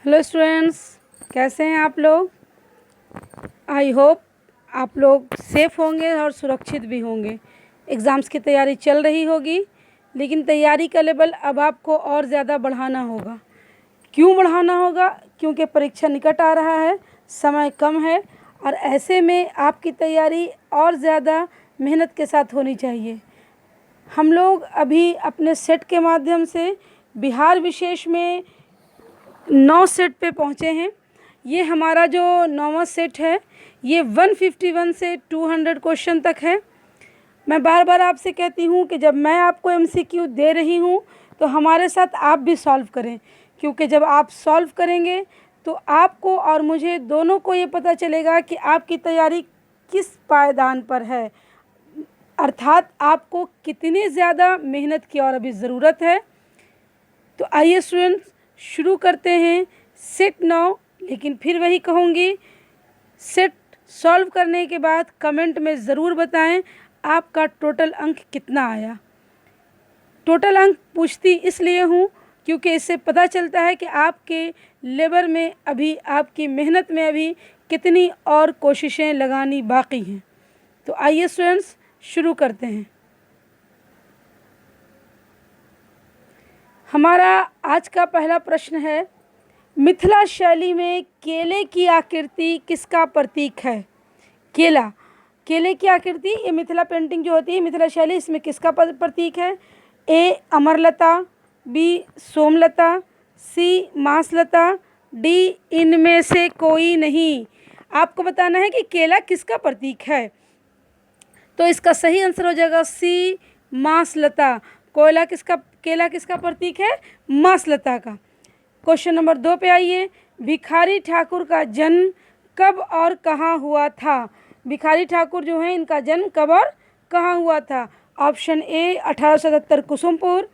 Hello students, कैसे हैं आप लोग। आई होप आप लोग सेफ़ होंगे और सुरक्षित भी होंगे। एग्ज़ाम्स की तैयारी चल रही होगी, लेकिन तैयारी का लेवल अब आपको और ज़्यादा बढ़ाना होगा। क्यों बढ़ाना होगा? क्योंकि परीक्षा निकट आ रहा है, समय कम है और ऐसे में आपकी तैयारी और ज़्यादा मेहनत के साथ होनी चाहिए। हम लोग अभी अपने सेट के माध्यम से बिहार विशेष में 9 सेट पे पहुँचे हैं। ये हमारा जो 9वां सेट है, ये 151 से 200 क्वेश्चन तक है। मैं बार बार आपसे कहती हूँ कि जब मैं आपको एमसीक्यू दे रही हूँ तो हमारे साथ आप भी सॉल्व करें, क्योंकि जब आप सॉल्व करेंगे तो आपको और मुझे दोनों को ये पता चलेगा कि आपकी तैयारी किस पायदान पर है, अर्थात आपको कितनी ज़्यादा मेहनत की और अभी ज़रूरत है। तो आइए स्टूडेंट्स, शुरू करते हैं सेट 9। लेकिन फिर वही कहूँगी, सेट सॉल्व करने के बाद कमेंट में ज़रूर बताएं आपका टोटल अंक कितना आया। टोटल अंक पूछती इसलिए हूँ क्योंकि इससे पता चलता है कि आपके लेवल में अभी, आपकी मेहनत में अभी कितनी और कोशिशें लगानी बाकी हैं। तो आइए स्टूडेंट्स, शुरू करते हैं। हमारा आज का पहला प्रश्न है, मिथिला शैली में केले की आकृति किसका प्रतीक है। केले की आकृति, ये मिथिला पेंटिंग जो होती है, मिथिला शैली, इसमें किसका प्रतीक है। ए अमरलता, बी सोमलता, सी मांसलता, डी इनमें से कोई नहीं। आपको बताना है कि केला किसका प्रतीक है। तो इसका सही आंसर हो जाएगा सी मांसलता। केला किसका प्रतीक है? मांसलता का। क्वेश्चन नंबर 2 पे आइए। भिखारी ठाकुर का जन्म कब और कहाँ हुआ था। भिखारी ठाकुर जो हैं, इनका जन्म कब और कहाँ हुआ था। Option A 1877 Kusumpur,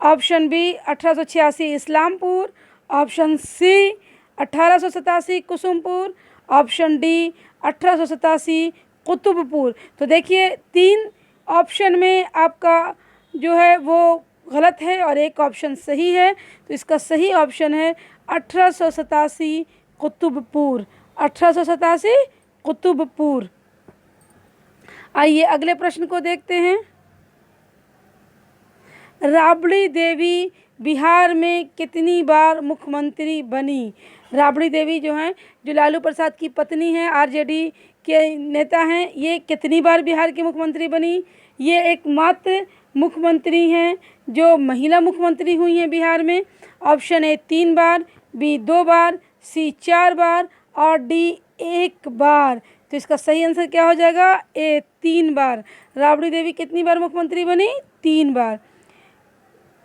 option B 1886 Islampur, option C 1887 Kusumpur, option D 1887 Kutubpur. तो देखिए, 3 ऑप्शन में आपका जो है वो गलत है और एक ऑप्शन सही है। तो इसका सही ऑप्शन है 1887 कुतुबपुर। 1887 कुतुबपुर। आइए अगले प्रश्न को देखते हैं। राबड़ी देवी बिहार में कितनी बार मुख्यमंत्री बनी। राबड़ी देवी जो हैं, जो लालू प्रसाद की पत्नी हैं, आरजेडी के नेता हैं, ये कितनी बार बिहार की मुख्यमंत्री बनी। ये एकमात्र मुख्यमंत्री हैं जो महिला मुख्यमंत्री हुई हैं बिहार में। ऑप्शन ए 3 बार, बी 2 बार, सी 4 बार और डी 1 बार। तो इसका सही आंसर क्या हो जाएगा? ए 3 बार। राबड़ी देवी कितनी बार मुख्यमंत्री बनी? 3 बार।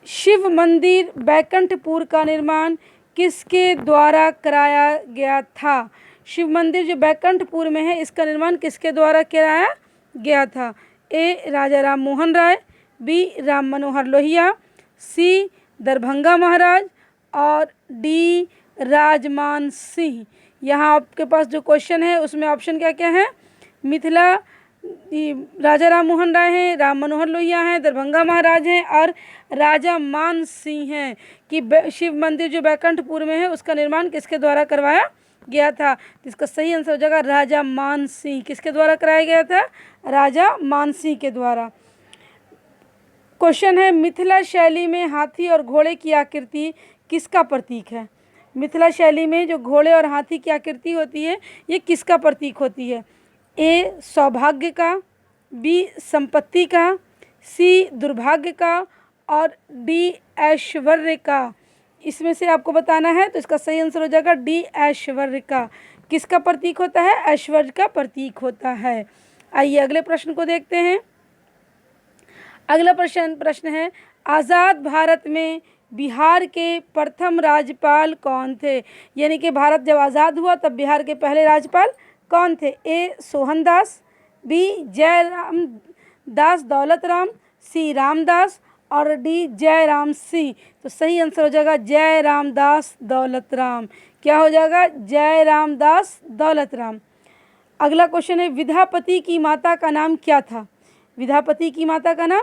शिव मंदिर बैकुंठपुर का निर्माण किसके द्वारा कराया गया था। शिव मंदिर जो बैकुंठपुर में है, इसका निर्माण किसके द्वारा कराया गया था। ए राजा राम मोहन राय, बी राम मनोहर लोहिया, सी दरभंगा महाराज और डी राजमान सिंह। यहाँ आपके पास जो क्वेश्चन है उसमें ऑप्शन क्या क्या है। मिथिला राजा राम मोहन राय हैं, राम मनोहर लोहिया हैं, दरभंगा महाराज हैं और राजा मान सिंह हैं। कि शिव मंदिर जो बैकुंठपुर में है उसका निर्माण किसके द्वारा करवाया गया था। तो इसका सही आंसर हो जाएगा राजा मान सिंह। किसके द्वारा कराया गया था? राजा मान सिंह के द्वारा। क्वेश्चन है, मिथिला शैली में हाथी और घोड़े की आकृति किसका प्रतीक है। मिथिला शैली में जो घोड़े और हाथी की आकृति होती है, ये किसका प्रतीक होती है। ए सौभाग्य का, बी संपत्ति का, सी दुर्भाग्य का और डी ऐश्वर्य का। इसमें से आपको बताना है, तो इसका सही आंसर हो जाएगा डी ऐश्वर्य का। किसका प्रतीक होता है? ऐश्वर्य का प्रतीक होता है। आइए अगले प्रश्न को देखते हैं। अगला प्रश्न है, आज़ाद भारत में बिहार के प्रथम राज्यपाल कौन थे। यानी कि भारत जब आज़ाद हुआ तब बिहार के पहले राज्यपाल कौन थे। ए सोहनदास, बी जयराम दास दौलत राम, सी रामदास और डी जयराम सिंह। तो सही आंसर हो जाएगा जयराम दास दौलत राम। क्या हो जाएगा? जयराम दास दौलत राम। अगला क्वेश्चन है, विद्यापति की माता का नाम क्या था। विद्यापति की माता का नाम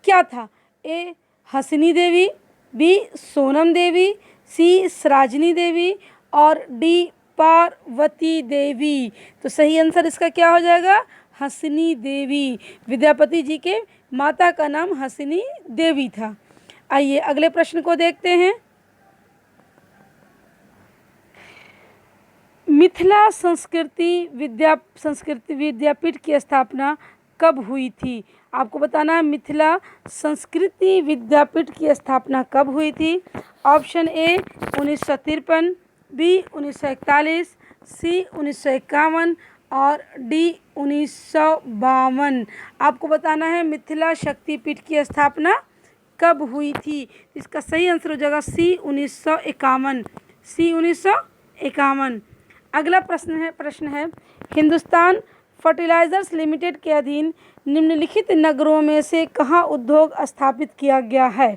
क्या था। ए हसनी देवी, बी सोनम देवी, सी सराजनी देवी और डी पार्वती देवी। तो सही आंसर इसका क्या हो जाएगा? हंसनी देवी। विद्यापति जी के माता का नाम हंसनी देवी था। आइए अगले प्रश्न को देखते हैं। मिथिला संस्कृति विद्यापीठ की स्थापना कब हुई थी? आपको बताना है मिथिला संस्कृति विद्यापीठ की स्थापना कब हुई थी। ऑप्शन ए 1953, बी 1941, सी 1951 और डी 1952। आपको बताना है मिथिला शक्तिपीठ की स्थापना कब हुई थी। इसका सही आंसर हो जाएगा सी 1951। सी 1951। अगला प्रश्न है हिंदुस्तान फर्टिलाइजर्स लिमिटेड के अधीन निम्नलिखित नगरों में से कहाँ उद्योग स्थापित किया गया है?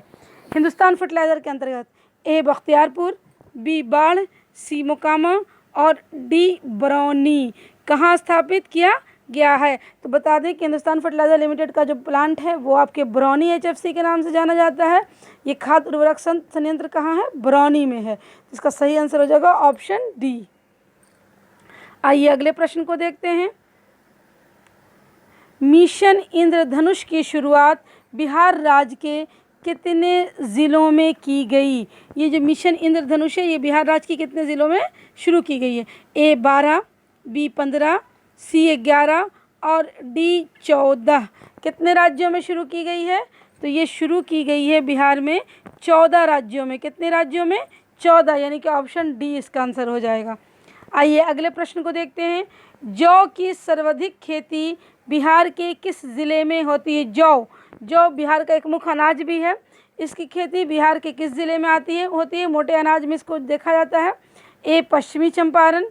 हिंदुस्तान फर्टिलाइजर के अंतर्गत ए बख्तियारपुर, बी बाढ़, सी मोकामा और डी बरौनी कहाँ स्थापित किया गया है? तो बता दें कि हिंदुस्तान फर्टिलाइजर लिमिटेड का जो प्लांट है वो आपके बरौनी HFC के नाम से जाना जाता है। ये खाद्य उर्वरक संयंत्र कहाँ है? बरौनी में है। इसका सही आंसर हो जाएगा ऑप्शन डी। आइए अगले प्रश्न को देखते हैं। मिशन इंद्रधनुष की शुरुआत बिहार राज्य के कितने ज़िलों में की गई? ये जो मिशन इंद्रधनुष है ये बिहार राज्य के कितने ज़िलों में शुरू की गई है? ए 12, बी 15, सी 11 और डी 14। कितने राज्यों में शुरू की गई है? तो ये शुरू की गई है बिहार में 14 राज्यों में। कितने राज्यों में? 14, यानी कि ऑप्शन डी इसका आंसर हो जाएगा। आइए अगले प्रश्न को देखते हैं। जौ की सर्वाधिक खेती बिहार के किस ज़िले में होती है? जौ बिहार का एक मुख्य अनाज भी है। इसकी खेती बिहार के किस ज़िले में होती है? मोटे अनाज में इसको देखा जाता है। ए पश्चिमी चंपारण,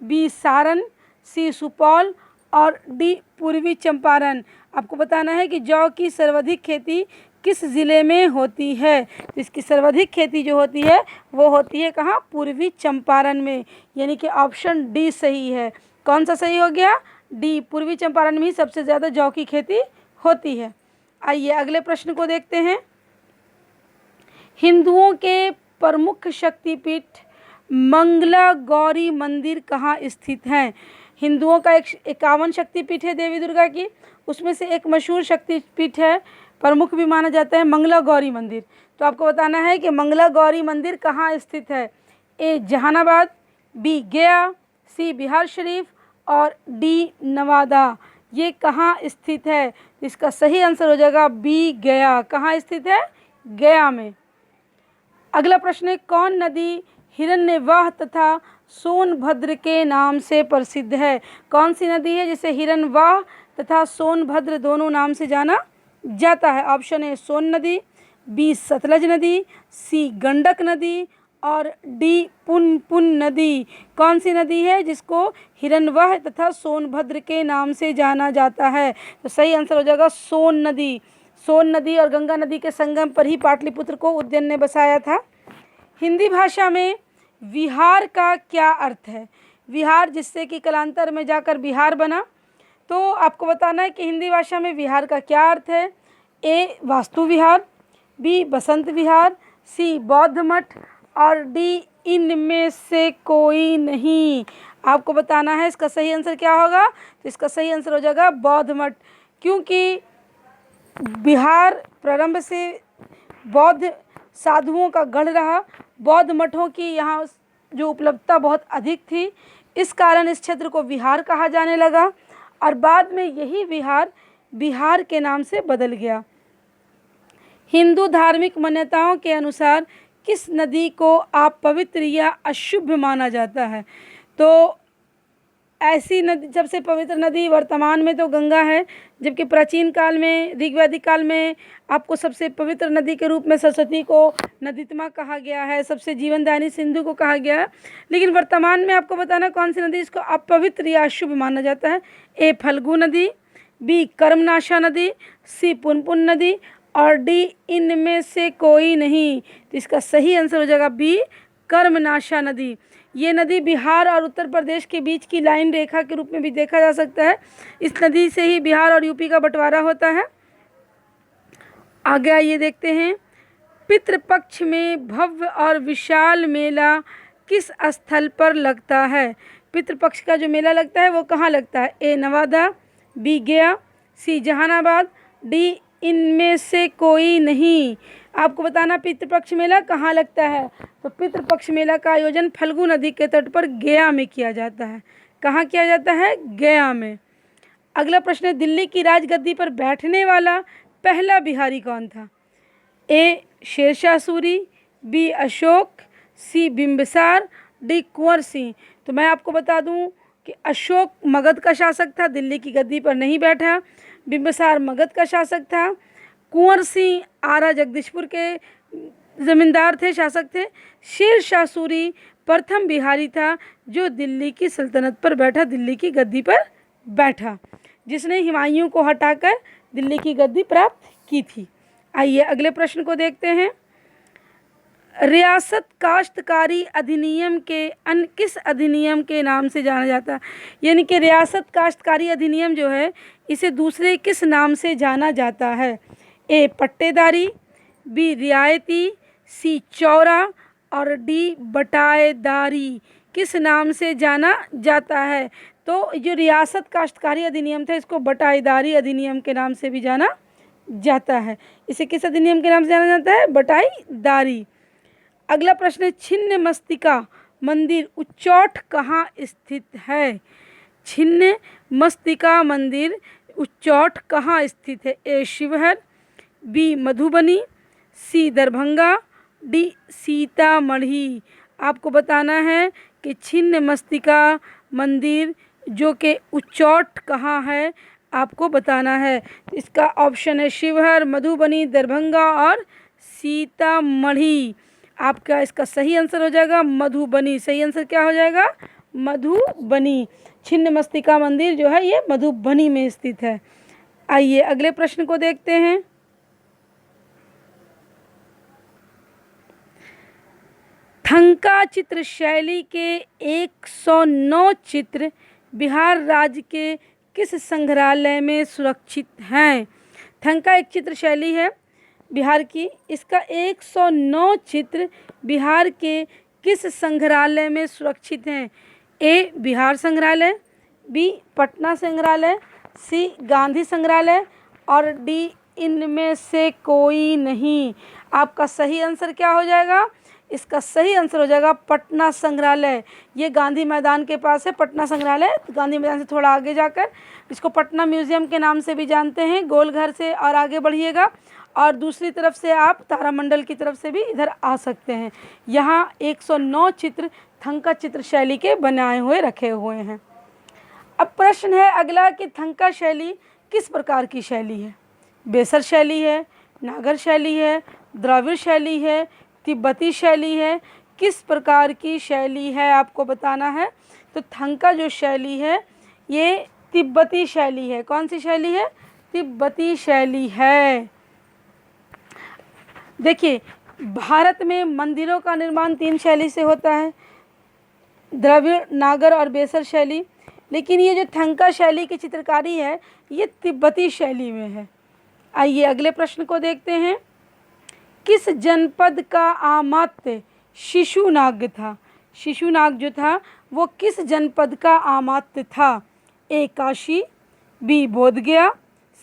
बी सारण, सी सुपौल और डी पूर्वी चंपारण। आपको बताना है कि जौ की सर्वाधिक खेती किस ज़िले में होती है। तो इसकी सर्वाधिक खेती जो होती है वो होती है कहाँ? पूर्वी चंपारण में, यानी कि ऑप्शन डी सही है। कौन सा सही हो गया? डी, पूर्वी चंपारण में ही सबसे ज़्यादा जौ की खेती होती है। आइए अगले प्रश्न को देखते हैं। हिंदुओं के प्रमुख शक्तिपीठ मंगला गौरी मंदिर कहाँ स्थित हैं? हिंदुओं का 51 शक्तिपीठ है देवी दुर्गा की, उसमें से एक मशहूर शक्तिपीठ है, प्रमुख भी माना जाता है, मंगला गौरी मंदिर। तो आपको बताना है कि मंगला गौरी मंदिर कहाँ स्थित है। ए जहानाबाद, बी गया, सी बिहार शरीफ और डी नवादा। ये कहाँ स्थित है? इसका सही आंसर हो जाएगा बी गया। कहाँ स्थित है? गया में। अगला प्रश्न है कौन नदी हिरण्यवाह तथा सोनभद्र के नाम से प्रसिद्ध है? कौन सी नदी है जिसे हिरण्यवाह तथा सोनभद्र दोनों नाम से जाना जाता है? ऑप्शन ए सोन नदी, बी सतलज नदी, सी गंडक नदी और डी पुनपुन नदी। कौन सी नदी है जिसको हिरण्यवाह तथा सोनभद्र के नाम से जाना जाता है? तो सही आंसर हो जाएगा सोन नदी। सोन नदी और गंगा नदी के संगम पर ही पाटलिपुत्र को उज्जैन ने बसाया था। हिंदी भाषा में विहार का क्या अर्थ है? विहार जिससे कि कालांतर में जाकर बिहार बना। तो आपको बताना है कि हिंदी भाषा में विहार का क्या अर्थ है। ए वास्तु विहार, बी बसंत विहार, सी बौद्ध मठ और डी इनमें से कोई नहीं। आपको बताना है इसका सही आंसर क्या होगा। तो इसका सही आंसर हो जाएगा बौद्ध मठ, क्योंकि बिहार प्रारंभ से बौद्ध साधुओं का गढ़ रहा। बौद्ध मठों की यहाँ जो उपलब्धता बहुत अधिक थी, इस कारण इस क्षेत्र को विहार कहा जाने लगा और बाद में यही विहार बिहार के नाम से बदल गया। हिंदू धार्मिक मान्यताओं के अनुसार किस नदी को अपवित्र या अशुभ माना जाता है? तो ऐसी नदी, सबसे पवित्र नदी वर्तमान में तो गंगा है, जबकि प्राचीन काल में ऋग्वैदिक काल में आपको सबसे पवित्र नदी के रूप में सरस्वती को नदीतमा कहा गया है, सबसे जीवनदायिनी सिंधु को कहा गया है। लेकिन वर्तमान में आपको बताना कौन सी नदी इसको अपवित्र या अशुभ माना जाता है। ए फल्गु नदी, बी कर्मनाशा नदी, सी पुनपुन नदी और डी इनमें से कोई नहीं। तो इसका सही आंसर हो जाएगा बी कर्मनाशा नदी। ये नदी बिहार और उत्तर प्रदेश के बीच की लाइन रेखा के रूप में भी देखा जा सकता है। इस नदी से ही बिहार और यूपी का बंटवारा होता है। आगे आइए देखते हैं। पितृपक्ष में भव्य और विशाल मेला किस स्थल पर लगता है? पितृपक्ष का जो मेला लगता है वो कहाँ लगता है? ए नवादा, बी गया, सी जहानाबाद, डी इनमें से कोई नहीं। आपको बताना पितृपक्ष मेला कहाँ लगता है। तो पितृपक्ष मेला का आयोजन फल्गु नदी के तट पर गया में किया जाता है। कहाँ किया जाता है? गया में। अगला प्रश्न है, दिल्ली की राजगद्दी पर बैठने वाला पहला बिहारी कौन था? ए शेरशाह सूरी, बी अशोक, सी बिंबिसार, डी कुंवर सिंह। तो मैं आपको बता दूं कि अशोक मगध का शासक था, दिल्ली की गद्दी पर नहीं बैठा। बिंबिसार मगध का शासक था। कुंवर सिंह आरा जगदीशपुर के ज़मींदार थे, शासक थे। शेरशाह सूरी प्रथम बिहारी था जो दिल्ली की सल्तनत पर बैठा, दिल्ली की गद्दी पर बैठा, जिसने हुमायूं को हटाकर दिल्ली की गद्दी प्राप्त की थी। आइए अगले प्रश्न को देखते हैं। रियासत काश्तकारी अधिनियम के किस अधिनियम के नाम से जाना जाता है? यानी कि रियासत काश्तकारी अधिनियम जो है इसे दूसरे किस नाम से जाना जाता है? ए पट्टेदारी, बी रियायती, सी चौरा और डी बटाईदारी। किस नाम से जाना जाता है? तो जो रियासत काश्तकारी अधिनियम था इसको बटाईदारी अधिनियम के नाम से भी जाना जाता है। इसे किस अधिनियम के नाम से जाना जाता है? बटाईदारी। अगला प्रश्न है, छिन्न मस्तिका मंदिर उच्चौठ कहाँ स्थित है? छिन्न मस्तिका मंदिर उच्चौठ कहाँ स्थित है? ए शिवहर, बी मधुबनी, सी दरभंगा, डी सीतामढ़ी। आपको बताना है कि छिन्न मस्तिका मंदिर जो कि उच्चौठ कहाँ है, आपको बताना है। इसका ऑप्शन है शिवहर, मधुबनी, दरभंगा और सीतामढ़ी। आपका इसका सही आंसर हो जाएगा मधुबनी। सही आंसर क्या हो जाएगा? मधुबनी। छिन्न मस्तिका मंदिर जो है ये मधुबनी में स्थित है। आइए अगले प्रश्न को देखते हैं। थंका चित्र शैली के 109 चित्र बिहार राज्य के किस संग्रहालय में सुरक्षित हैं? थंका एक चित्र शैली है बिहार की, इसका 109 चित्र बिहार के किस संग्रहालय में सुरक्षित हैं? ए बिहार संग्रहालय, बी पटना संग्रहालय, सी गांधी संग्रहालय और डी इनमें से कोई नहीं। आपका सही आंसर क्या हो जाएगा? इसका सही आंसर हो जाएगा पटना संग्रहालय। ये गांधी मैदान के पास है पटना संग्रहालय। गांधी मैदान से थोड़ा आगे जाकर इसको पटना म्यूजियम के नाम से भी जानते हैं। गोलघर से और आगे बढ़िएगा और दूसरी तरफ से आप तारामंडल की तरफ से भी इधर आ सकते हैं। यहाँ 109 चित्र थंका चित्र शैली के बनाए हुए रखे हुए हैं। अब प्रश्न है अगला कि थंका शैली किस प्रकार की शैली है? बेसर शैली है, नागर शैली है, द्रविड़ शैली है, तिब्बती शैली है? किस प्रकार की शैली है आपको बताना है। तो थंका जो शैली है ये तिब्बती शैली है। कौन सी शैली है? तिब्बती शैली है। देखिए भारत में मंदिरों का निर्माण 3 शैली से होता है, द्रविड़, नागर और बेसर शैली। लेकिन ये जो थंका शैली की चित्रकारी है ये तिब्बती शैली में है। आइए अगले प्रश्न को देखते हैं। किस जनपद का आमात्य शिशुनाग था? शिशुनाग जो था वो किस जनपद का आमात्य था? ए काशी, बी बोधगया,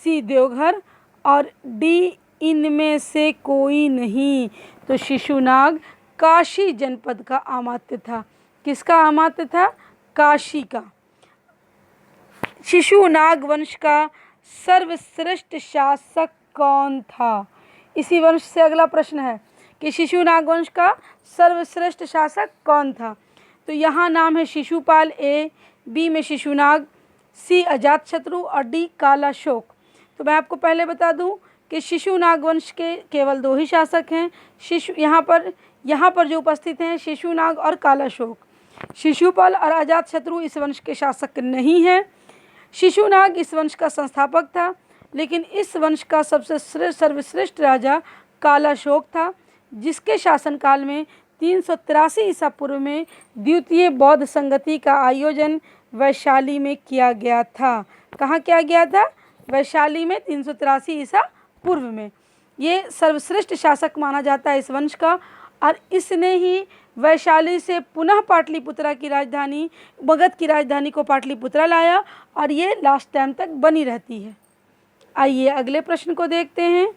सी देवघर और डी इनमें से कोई नहीं। तो शिशुनाग काशी जनपद का आमात्य था। किसका आमात्य था? काशी का। शिशुनाग वंश का सर्वश्रेष्ठ शासक कौन था? इसी वंश से अगला प्रश्न है कि शिशुनाग वंश का सर्वश्रेष्ठ शासक कौन था? तो यहाँ नाम है शिशुपाल, ए, बी में शिशुनाग, सी अजातशत्रु और डी कालाशोक। तो मैं आपको पहले बता दूं कि शिशुनाग वंश के केवल 2 ही शासक हैं। यहाँ पर जो उपस्थित हैं शिशुनाग और कालाशोक। शिशुपाल और अजातशत्रु इस वंश के शासक नहीं हैं। शिशुनाग इस वंश का संस्थापक था, लेकिन इस वंश का सबसे सर्वश्रेष्ठ राजा कालाशोक था, जिसके शासनकाल में 383 ईसा पूर्व में द्वितीय बौद्ध संगति का आयोजन वैशाली में किया गया था। कहाँ किया गया था? वैशाली में 383 ईसा पूर्व में। ये सर्वश्रेष्ठ शासक माना जाता है इस वंश का और इसने ही वैशाली से पुनः पाटलिपुत्रा की राजधानी, मगध की राजधानी को पाटलिपुत्रा लाया और ये लास्ट टाइम तक बनी रहती है। आइए अगले प्रश्न को देखते हैं।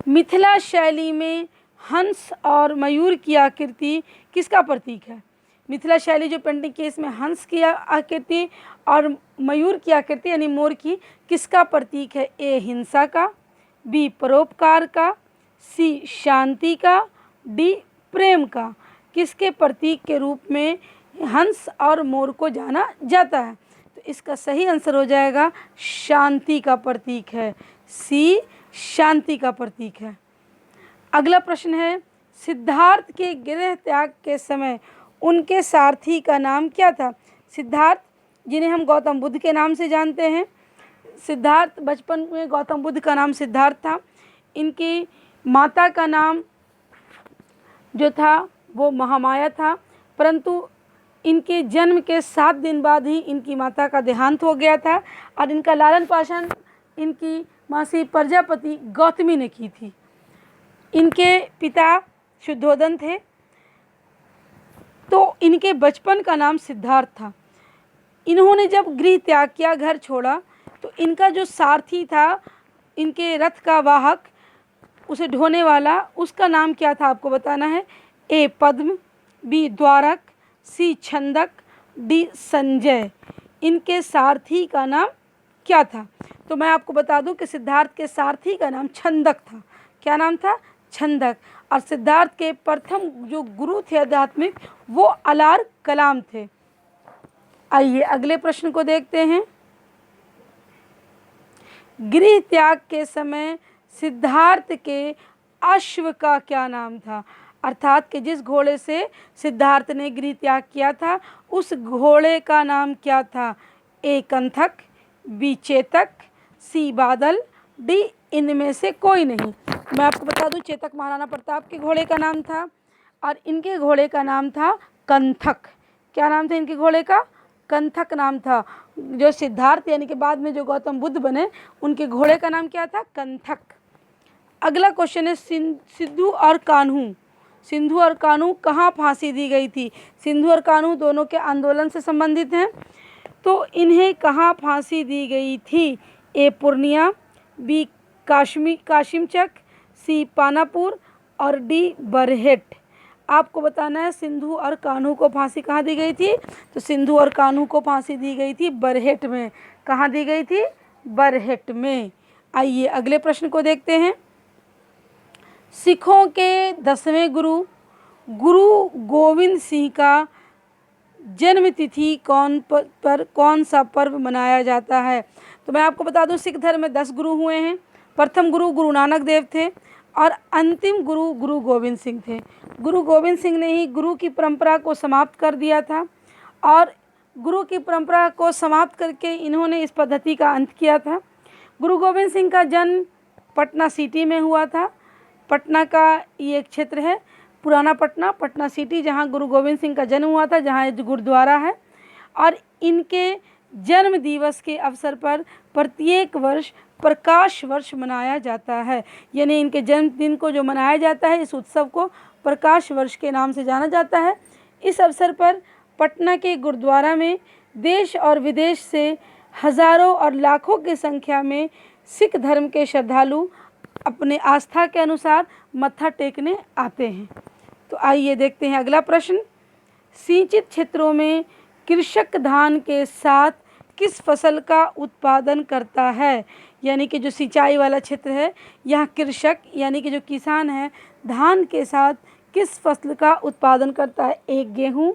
मिथिला शैली में हंस और मयूर की आकृति किसका प्रतीक है? मिथिला शैली जो पेंटिंग की इसमें हंस की आकृति और मयूर की आकृति यानी मोर की किसका प्रतीक है? ए हिंसा का, बी परोपकार का, सी शांति का, डी प्रेम का। किसके प्रतीक के रूप में हंस और मोर को जाना जाता है? तो इसका सही आंसर हो जाएगा शांति का प्रतीक है, सी शांति का प्रतीक है। अगला प्रश्न है, सिद्धार्थ के गृह त्याग के समय उनके सारथी का नाम क्या था? सिद्धार्थ जिन्हें हम गौतम बुद्ध के नाम से जानते हैं, सिद्धार्थ बचपन में गौतम बुद्ध का नाम सिद्धार्थ था। इनकी माता का नाम जो था वो महामाया था, परंतु इनके जन्म के 7 दिन बाद ही इनकी माता का देहांत हो गया था और इनका लालन पालन इनकी मासी प्रजापति गौतमी ने की थी। इनके पिता शुद्धोदन थे, तो इनके बचपन का नाम सिद्धार्थ था। इन्होंने जब गृह त्याग किया, घर छोड़ा, तो इनका जो सारथी था, इनके रथ का वाहक, उसे ढोने वाला, उसका नाम क्या था आपको बताना है। ए पद्म, बी द्वारक, सी छंदक, डी संजय। इनके सारथी का नाम क्या था? तो मैं आपको बता दूं कि सिद्धार्थ के सारथी का नाम छंदक था। क्या नाम था? छंदक। और सिद्धार्थ के प्रथम जो गुरु थे आध्यात्मिक, वो अलार कलाम थे। आइए अगले प्रश्न को देखते हैं। गृह त्याग के समय सिद्धार्थ के अश्व का क्या नाम था? अर्थात कि जिस घोड़े से सिद्धार्थ ने गृह त्याग किया था, उस घोड़े का नाम क्या था? ए कंथक, बी चेतक, सी बादल, डी इनमें से कोई नहीं। मैं आपको बता दूं, चेतक महाराणा प्रताप के घोड़े का नाम था और इनके घोड़े का नाम था कंथक। क्या नाम था इनके घोड़े का? कंथक नाम था। जो सिद्धार्थ यानी कि बाद में जो गौतम बुद्ध बने, उनके घोड़े का नाम क्या था? कंथक। अगला क्वेश्चन है, सिंधु और कान्हू। सिंधु और कान्हू कहाँ फांसी दी गई थी? सिंधु और कान्हू दोनों के आंदोलन से संबंधित हैं, तो इन्हें कहाँ फांसी दी गई थी? ए पूर्णिया, बी काशिमचक, सी पानापुर और डी बरहेट। आपको बताना है सिंधु और कान्हू को फांसी कहाँ दी गई थी? तो सिंधु और कान्हू को फांसी दी गई थी बरहेट में। कहाँ दी गई थी? बरहेट में। आइए अगले प्रश्न को देखते हैं। सिखों के 10वें गुरु गुरु गोविंद सिंह का जन्म तिथि कौन सा पर्व मनाया जाता है? तो मैं आपको बता दूं, सिख धर्म में 10 गुरु हुए हैं। प्रथम गुरु गुरु नानक देव थे और अंतिम गुरु गुरु गोविंद सिंह थे। गुरु गोविंद सिंह ने ही गुरु की परंपरा को समाप्त कर दिया था और गुरु की परंपरा को समाप्त करके इन्होंने इस पद्धति का अंत किया था। गुरु गोविंद सिंह का जन्म पटना सिटी में हुआ था। पटना का ये एक क्षेत्र है, पुराना पटना, पटना सिटी, जहाँ गुरु गोविंद सिंह का जन्म हुआ था, जहाँ गुरुद्वारा है। और इनके जन्म दिवस के अवसर पर प्रत्येक वर्ष प्रकाश वर्ष मनाया जाता है। यानी इनके जन्मदिन को जो मनाया जाता है, इस उत्सव को प्रकाश वर्ष के नाम से जाना जाता है। इस अवसर पर पटना के गुरुद्वारा में देश और विदेश से हज़ारों और लाखों की संख्या में सिख धर्म के श्रद्धालु अपने आस्था के अनुसार मत्था टेकने आते हैं। तो आइए देखते हैं अगला प्रश्न। सिंचित क्षेत्रों में कृषक धान के साथ किस फसल का उत्पादन करता है? यानी कि जो सिंचाई वाला क्षेत्र है, यहाँ कृषक यानी कि जो किसान है, धान के साथ किस फसल का उत्पादन करता है? ए गेहूँ,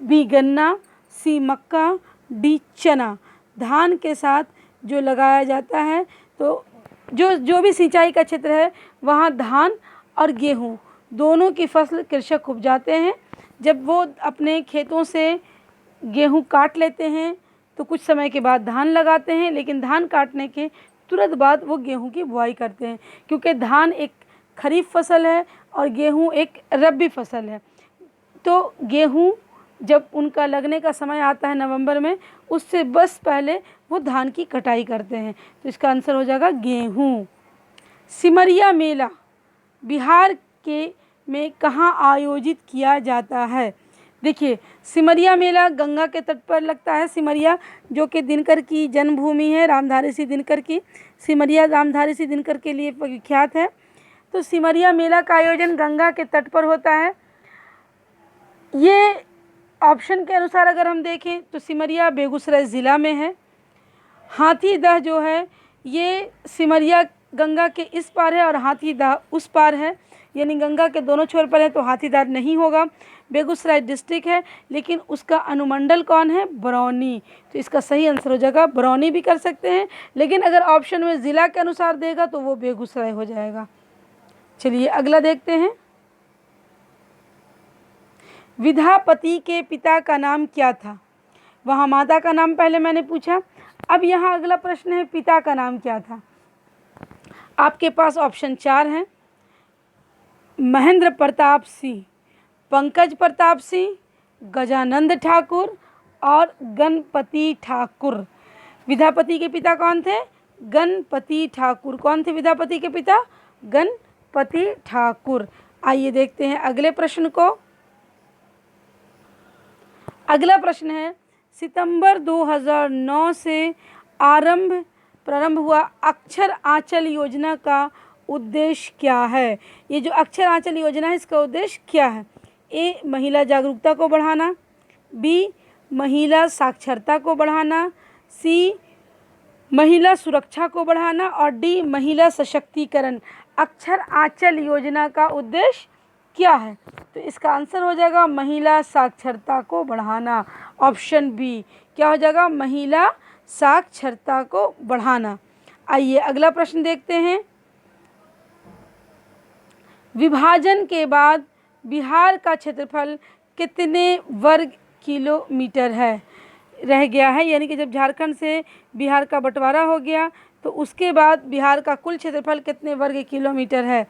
बी गन्ना, सी मक्का, डी चना। धान के साथ जो लगाया जाता है, तो जो भी सिंचाई का क्षेत्र है, वहाँ धान और गेहूँ दोनों की फसल कृषक उपजाते हैं। जब वो अपने खेतों से गेहूँ काट लेते हैं तो कुछ समय के बाद धान लगाते हैं, लेकिन धान काटने के तुरंत बाद वो गेहूँ की बुआई करते हैं, क्योंकि धान एक खरीफ फसल है और गेहूँ एक रबी फसल है। तो गेहूँ जब उनका लगने का समय आता है नवंबर में, उससे बस पहले वो धान की कटाई करते हैं। तो इसका आंसर हो जाएगा गेहूँ। सिमरिया मेला बिहार के में कहाँ आयोजित किया जाता है? देखिए, सिमरिया मेला गंगा के तट पर लगता है। सिमरिया जो कि दिनकर की जन्मभूमि है, रामधारी सिंह दिनकर की। सिमरिया रामधारी सिंह दिनकर के लिए विख्यात है। तो सिमरिया मेला का आयोजन गंगा के तट पर होता है। ये ऑप्शन के अनुसार अगर हम देखें तो सिमरिया बेगूसराय ज़िला में है। हाथीदह जो है ये सिमरिया गंगा के इस पार है और हाथीदह उस पार है, यानी गंगा के दोनों छोर पर है, तो हाथीदह नहीं होगा। बेगूसराय डिस्ट्रिक्ट है, लेकिन उसका अनुमंडल कौन है? बरौनी। तो इसका सही आंसर हो जाएगा बरौनी भी कर सकते हैं, लेकिन अगर ऑप्शन में ज़िला के अनुसार देगा तो वो बेगूसराय हो जाएगा। चलिए अगला देखते हैं। विद्यापति के पिता का नाम क्या था? वहाँ माता का नाम पहले मैंने पूछा, अब यहाँ अगला प्रश्न है पिता का नाम क्या था। आपके पास ऑप्शन 4 हैं। महेंद्र प्रताप सिंह, पंकज प्रताप सिंह, गजानंद ठाकुर और गणपति ठाकुर। विद्यापति के पिता कौन थे? गणपति ठाकुर। कौन थे विद्यापति के पिता? गणपति ठाकुर। आइए देखते हैं अगले प्रश्न को। अगला प्रश्न है, सितंबर 2009 से प्रारंभ हुआ अक्षर आंचल योजना का उद्देश्य क्या है? ये जो अक्षर आंचल योजना है इसका उद्देश्य क्या है? ए, महिला जागरूकता को बढ़ाना, बी, महिला साक्षरता को बढ़ाना, सी, महिला सुरक्षा को बढ़ाना और डी, महिला सशक्तिकरण। अक्षर आंचल योजना का उद्देश्य क्या है? तो इसका आंसर हो जाएगा महिला साक्षरता को बढ़ाना। ऑप्शन बी क्या हो जाएगा? महिला साक्षरता को बढ़ाना। आइए अगला प्रश्न देखते हैं। विभाजन के बाद बिहार का क्षेत्रफल कितने वर्ग किलोमीटर रह गया है? यानी कि जब झारखंड से बिहार का बंटवारा हो गया तो उसके बाद बिहार का कुल क्षेत्रफल कितने वर्ग किलोमीटर है?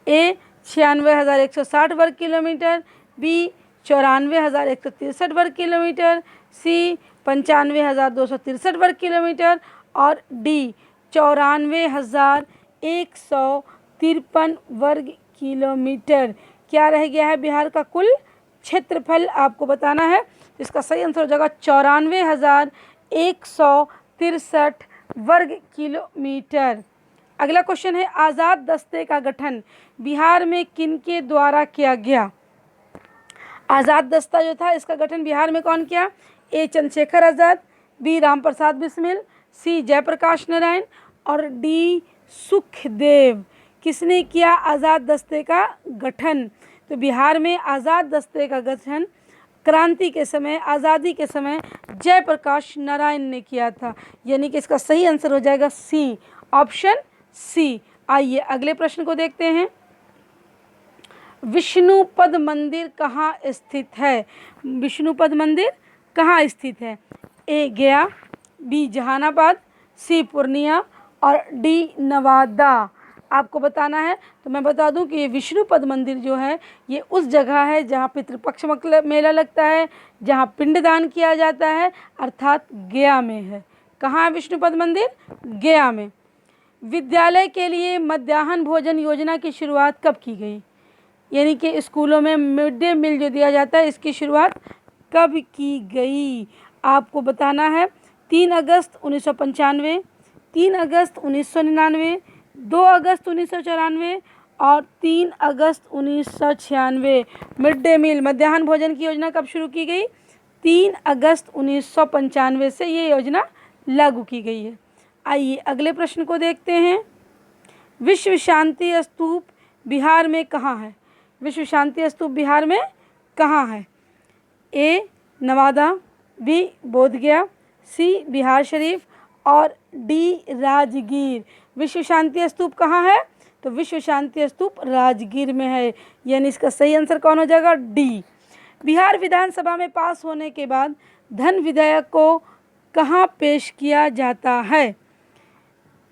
ए, 96,160 वर्ग किलोमीटर, बी, 94,163 वर्ग किलोमीटर, सी, 95,263 वर्ग किलोमीटर और डी, 94,153 वर्ग किलोमीटर। क्या रह गया है बिहार का कुल क्षेत्रफल? आपको बताना है। तो इसका सही आंसर हो जाएगा 94,163 वर्ग किलोमीटर। अगला क्वेश्चन है, आज़ाद दस्ते का गठन बिहार में किनके द्वारा किया गया? आज़ाद दस्ता जो था इसका गठन बिहार में कौन किया? ए, चंद्रशेखर आज़ाद, बी, रामप्रसाद बिस्मिल, सी, जयप्रकाश नारायण और डी, सुखदेव। किसने किया आज़ाद दस्ते का गठन? तो बिहार में आज़ाद दस्ते का गठन क्रांति के समय, आज़ादी के समय जयप्रकाश नारायण ने किया था, यानी कि इसका सही आंसर हो जाएगा सी, ऑप्शन सी। आइए अगले प्रश्न को देखते हैं। विष्णुपद मंदिर कहाँ स्थित है? विष्णुपद मंदिर कहाँ स्थित है? ए, गया, बी, जहानाबाद, सी, पूर्णिया और डी, नवादा। आपको बताना है। तो मैं बता दूं कि ये विष्णुपद मंदिर जो है ये उस जगह है जहाँ पितृपक्ष मेला लगता है, जहाँ पिंडदान किया जाता है, अर्थात गया में है। कहाँ है विष्णुपद मंदिर? गया में। विद्यालय के लिए मध्याह्न भोजन योजना की शुरुआत कब की गई? यानी कि स्कूलों में मिड डे मील जो दिया जाता है इसकी शुरुआत कब की गई? आपको बताना है। 3 अगस्त 1995, 3 अगस्त 1999, 2 अगस्त 1994 और 3 अगस्त 1996। मिड डे मील मध्याह्न भोजन की योजना कब शुरू की गई? 3 अगस्त 1995 से ये योजना लागू की गई है। आइए अगले प्रश्न को देखते हैं। विश्व शांति स्तूप बिहार में कहाँ है? विश्व शांति स्तूप बिहार में कहाँ है? ए, नवादा, बी, बोधगया, सी, बिहार शरीफ और डी, राजगीर। विश्व शांति स्तूप कहाँ है? तो विश्व शांति स्तूप राजगीर में है, यानी इसका सही आंसर कौन हो जाएगा? डी। बिहार विधानसभा में पास होने के बाद धन विधेयक को कहाँ पेश किया जाता है?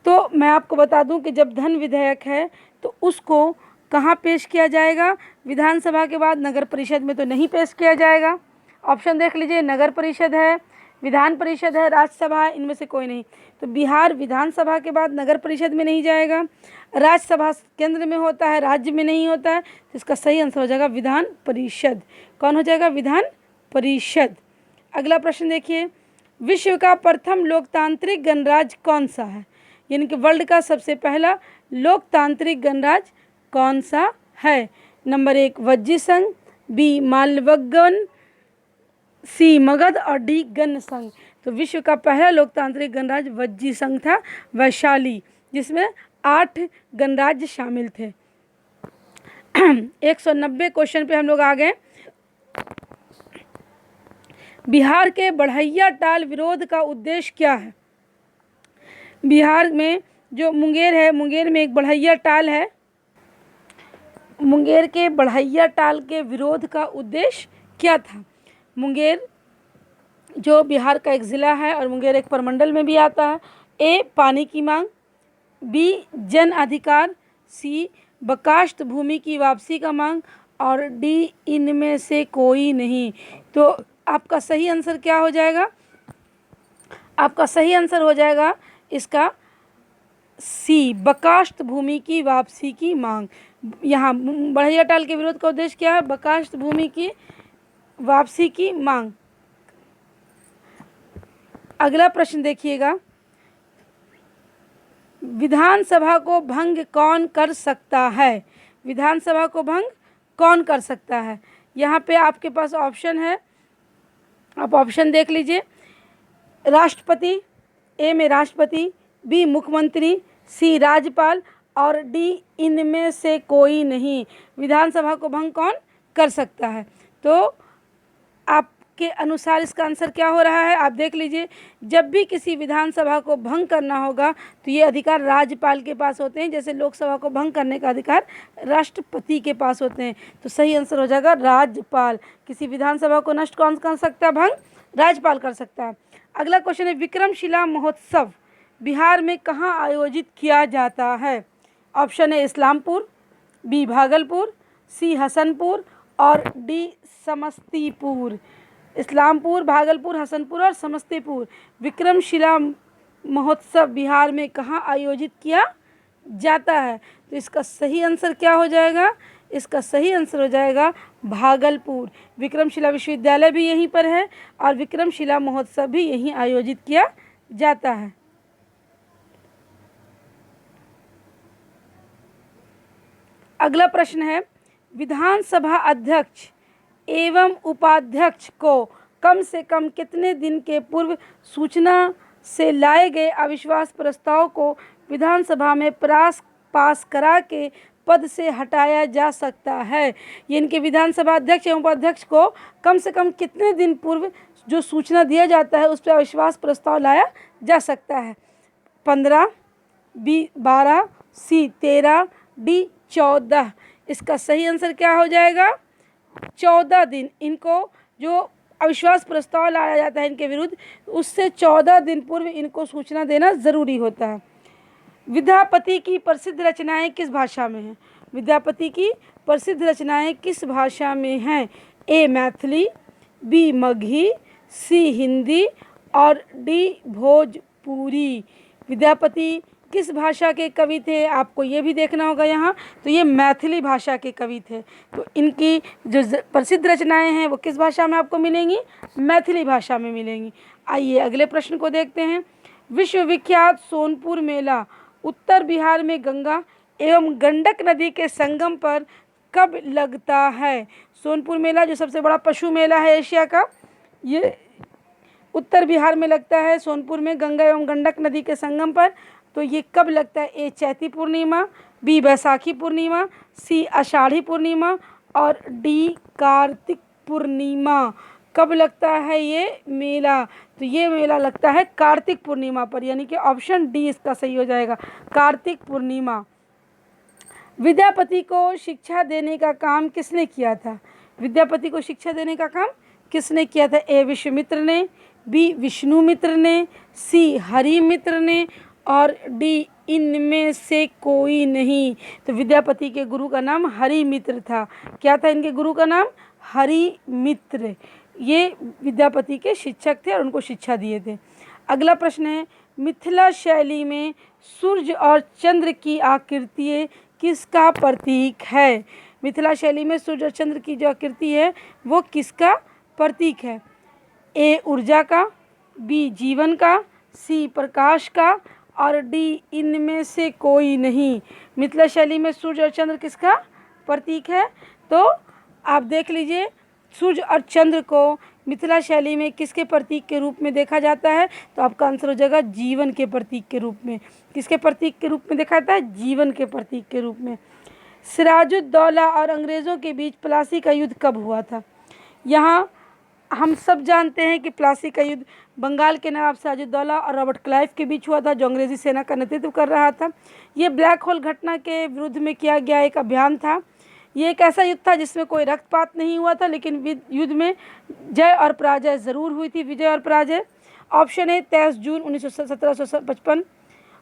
तो मैं आपको बता दूं कि जब धन विधेयक है तो उसको कहाँ पेश किया जाएगा? विधानसभा के बाद नगर परिषद में तो नहीं पेश किया जाएगा। ऑप्शन देख लीजिए, नगर परिषद है, विधान परिषद है, राज्यसभा है, इनमें से कोई नहीं। तो बिहार विधानसभा के बाद नगर परिषद में नहीं जाएगा, राज्यसभा केंद्र में होता है, राज्य में नहीं होता है, तो इसका सही आंसर हो जाएगा विधान परिषद। कौन हो जाएगा? विधान परिषद। अगला प्रश्न देखिए, विश्व का प्रथम लोकतांत्रिक गणराज्य कौन सा है? यानी कि वर्ल्ड का सबसे पहला लोकतांत्रिक गणराज्य कौन सा है? नंबर 1 वज्जी संघ, बी मालवगन, सी मगध और डी गण संघ। तो विश्व का पहला लोकतांत्रिक गणराज्य वज्जी संघ था, वैशाली, जिसमें 8 गणराज्य शामिल थे। 190 क्वेश्चन पे हम लोग आ गए। बिहार के बढ़ैया टाल विरोध का उद्देश्य क्या है? बिहार में जो मुंगेर है, मुंगेर में एक बढ़ैया टाल है। मुंगेर के बढ़ैया टाल के विरोध का उद्देश्य क्या था? मुंगेर जो बिहार का एक ज़िला है और मुंगेर एक प्रमंडल में भी आता है। ए पानी की मांग, बी जन अधिकार, सी बकाष्ठ भूमि की वापसी का मांग और डी इनमें से कोई नहीं। तो आपका सही आंसर क्या हो जाएगा? आपका सही आंसर हो जाएगा इसका सी बकाष्ठ भूमि की वापसी की मांग। यहाँ बढ़ैया टाल के विरोध का उद्देश्य क्या है? बकाष्ठ भूमि की वापसी की मांग। अगला प्रश्न देखिएगा, विधानसभा को भंग कौन कर सकता है? विधानसभा को भंग कौन कर सकता है? यहाँ पे आपके पास ऑप्शन है, आप ऑप्शन देख लीजिए। राष्ट्रपति, ए में राष्ट्रपति, बी मुख्यमंत्री, सी राज्यपाल और डी इनमें से कोई नहीं। विधानसभा को भंग कौन कर सकता है? तो आपके अनुसार इसका आंसर क्या हो रहा है? आप देख लीजिए, जब भी किसी विधानसभा को भंग करना होगा तो ये अधिकार राज्यपाल के पास होते हैं, जैसे लोकसभा को भंग करने का अधिकार राष्ट्रपति के पास होते हैं। तो सही आंसर हो जाएगा राज्यपाल। किसी विधानसभा को नष्ट कौन कर सकता है? भंग राज्यपाल कर सकता है। अगला क्वेश्चन है, विक्रमशिला महोत्सव बिहार में कहाँ आयोजित किया जाता है? ऑप्शन है इस्लामपुर, बी भागलपुर, सी हसनपुर और डी समस्तीपुर। इस्लामपुर, भागलपुर, हसनपुर और समस्तीपुर। विक्रमशिला महोत्सव बिहार में कहाँ आयोजित किया जाता है? तो इसका सही आंसर क्या हो जाएगा? इसका सही आंसर हो जाएगा भागलपुर। विक्रमशिला विश्वविद्यालय भी यहीं पर है और विक्रमशिला महोत्सव भी यहीं आयोजित किया जाता है। अगला प्रश्न है, विधानसभा अध्यक्ष एवं उपाध्यक्ष को कम से कम कितने दिन के पूर्व सूचना से लाए गए अविश्वास प्रस्ताव को विधानसभा में पास करा के पद से हटाया जा सकता है? यानी कि विधानसभा अध्यक्ष एवं उपाध्यक्ष को कम से कम कितने दिन पूर्व जो सूचना दिया जाता है उस पर अविश्वास प्रस्ताव लाया जा सकता है? 15, बी 12, सी 13, डी 14। इसका सही आंसर क्या हो जाएगा? 14 दिन। इनको जो अविश्वास प्रस्ताव लाया जाता है इनके विरुद्ध, उससे 14 दिन पूर्व इनको सूचना देना ज़रूरी होता है। विद्यापति की प्रसिद्ध रचनाएं किस भाषा में हैं? विद्यापति की प्रसिद्ध रचनाएं किस भाषा में हैं? ए मैथिली, बी मगही, सी हिंदी और डी भोजपुरी। विद्यापति किस भाषा के कवि थे? आपको ये भी देखना होगा यहाँ। तो ये मैथिली भाषा के कवि थे। तो इनकी जो प्रसिद्ध रचनाएं हैं वो किस भाषा में आपको मिलेंगी? मैथिली भाषा में मिलेंगी। आइए अगले प्रश्न को देखते हैं। विश्वविख्यात सोनपुर मेला उत्तर बिहार में गंगा एवं गंडक नदी के संगम पर कब लगता है? सोनपुर मेला जो सबसे बड़ा पशु मेला है एशिया का, ये उत्तर बिहार में लगता है, सोनपुर में, गंगा एवं गंडक नदी के संगम पर। तो ये कब लगता है? ए चैती पूर्णिमा, बी बैसाखी पूर्णिमा, सी आषाढ़ी पूर्णिमा और डी कार्तिक पूर्णिमा। कब लगता है ये मेला? तो ये मेला लगता है कार्तिक पूर्णिमा पर, यानी कि ऑप्शन डी इसका सही हो जाएगा, कार्तिक पूर्णिमा। विद्यापति को शिक्षा देने का काम किसने किया था? विद्यापति को शिक्षा देने का काम किसने किया था? ए विश्वामित्र ने, बी विष्णुमित्र ने, सी हरिमित्र ने और डी इनमें से कोई नहीं। तो विद्यापति के गुरु का नाम हरिमित्र था। क्या था इनके गुरु का नाम? हरिमित्र। ये विद्यापति के शिक्षक थे और उनको शिक्षा दिए थे। अगला प्रश्न है, मिथिला शैली में सूर्य और चंद्र की आकृति किसका प्रतीक है? मिथिला शैली में सूर्य और चंद्र की जो आकृति है वो किसका प्रतीक है? ए ऊर्जा का, बी जीवन का, सी प्रकाश का और डी इनमें से कोई नहीं। मिथिला शैली में सूर्य और चंद्र किसका प्रतीक है? तो आप देख लीजिए, सूर्य और चंद्र को मिथिला शैली में किसके प्रतीक के रूप में देखा जाता है? तो आपका आंसर हो जाएगा जीवन के प्रतीक के रूप में। किसके प्रतीक के रूप में देखा जाता है? जीवन के प्रतीक के रूप में। सिराजुद्दौला और अंग्रेज़ों के बीच प्लासी का युद्ध कब हुआ था? यहाँ हम सब जानते हैं कि प्लासी का युद्ध बंगाल के नवाब सिराजुद्दौला और रॉबर्ट क्लाइव के बीच हुआ था, जो अंग्रेज़ी सेना का नेतृत्व कर रहा था। ये ब्लैक होल घटना के विरुद्ध में किया गया एक अभियान था। ये एक ऐसा युद्ध था जिसमें कोई रक्तपात नहीं हुआ था, लेकिन युद्ध में जय और पराजय ज़रूर हुई थी, विजय और पराजय। ऑप्शन ए 23 जून 1755,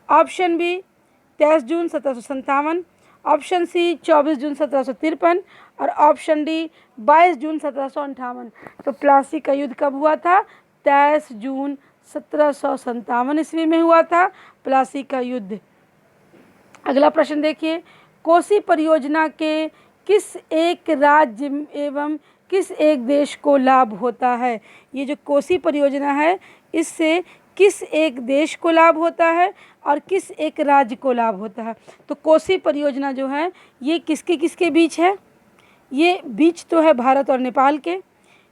ऑप्शन बी 23 जून 1757, ऑप्शन सी 24 जून 1753 और ऑप्शन डी 22 जून 1758। तो प्लासी का युद्ध कब हुआ था? 23 जून 1757 ईस्वी में हुआ था प्लासी का युद्ध। अगला प्रश्न देखिए, कोसी परियोजना के किस एक राज्य एवं किस एक देश को लाभ होता है? ये जो कोसी परियोजना है इससे किस एक देश को लाभ होता है और किस एक राज्य को लाभ होता है? तो कोसी परियोजना जो है ये किसके किसके बीच है? ये बीच तो है भारत और नेपाल के,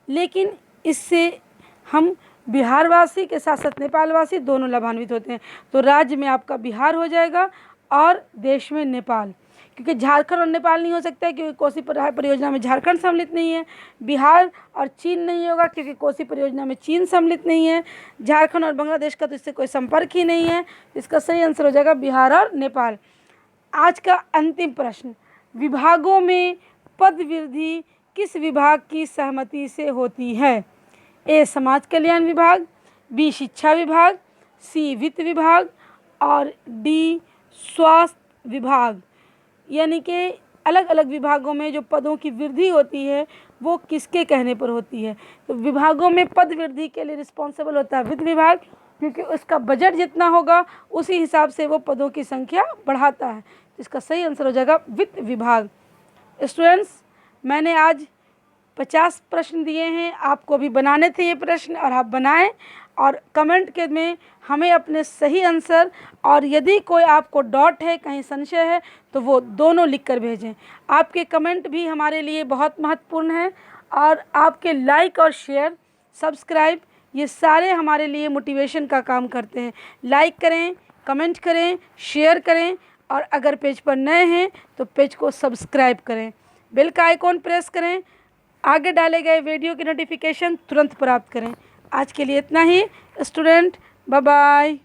लेकिन इससे हम बिहारवासी के साथ साथ नेपालवासी दोनों लाभान्वित होते हैं। तो राज्य में आपका बिहार हो जाएगा और देश में नेपाल, क्योंकि झारखंड और नेपाल नहीं हो सकता है क्योंकि कोसी परियोजना में झारखंड सम्मिलित नहीं है। बिहार और चीन नहीं होगा क्योंकि कोसी परियोजना में चीन सम्मिलित नहीं है। झारखंड और बांग्लादेश का तो इससे कोई संपर्क ही नहीं है। इसका सही आंसर हो जाएगा बिहार और नेपाल। आज का अंतिम प्रश्न, विभागों में पद वृद्धि किस विभाग की सहमति से होती है? ए समाज कल्याण विभाग, बी शिक्षा विभाग, सी वित्त विभाग और डी स्वास्थ्य विभाग। यानी कि अलग अलग विभागों में जो पदों की वृद्धि होती है वो किसके कहने पर होती है? तो विभागों में पद वृद्धि के लिए रिस्पॉन्सिबल होता है वित्त विभाग, क्योंकि उसका बजट जितना होगा उसी हिसाब से वो पदों की संख्या बढ़ाता है। तो इसका सही आंसर हो जाएगा वित्त विभाग। स्टूडेंट्स, मैंने आज 50 प्रश्न दिए हैं, आपको भी बनाने थे ये प्रश्न और आप बनाएं और कमेंट के में हमें अपने सही आंसर और यदि कोई आपको डाउट है, कहीं संशय है, तो वो दोनों लिख कर भेजें। आपके कमेंट भी हमारे लिए बहुत महत्वपूर्ण हैं और आपके लाइक और शेयर, सब्सक्राइब ये सारे हमारे लिए मोटिवेशन का काम करते हैं। लाइक करें, कमेंट करें, शेयर करें और अगर पेज पर नए हैं तो पेज को सब्सक्राइब करें, बेल का आइकॉन प्रेस करें, आगे डाले गए वीडियो की नोटिफिकेशन तुरंत प्राप्त करें। आज के लिए इतना ही स्टूडेंट, बाय बाय।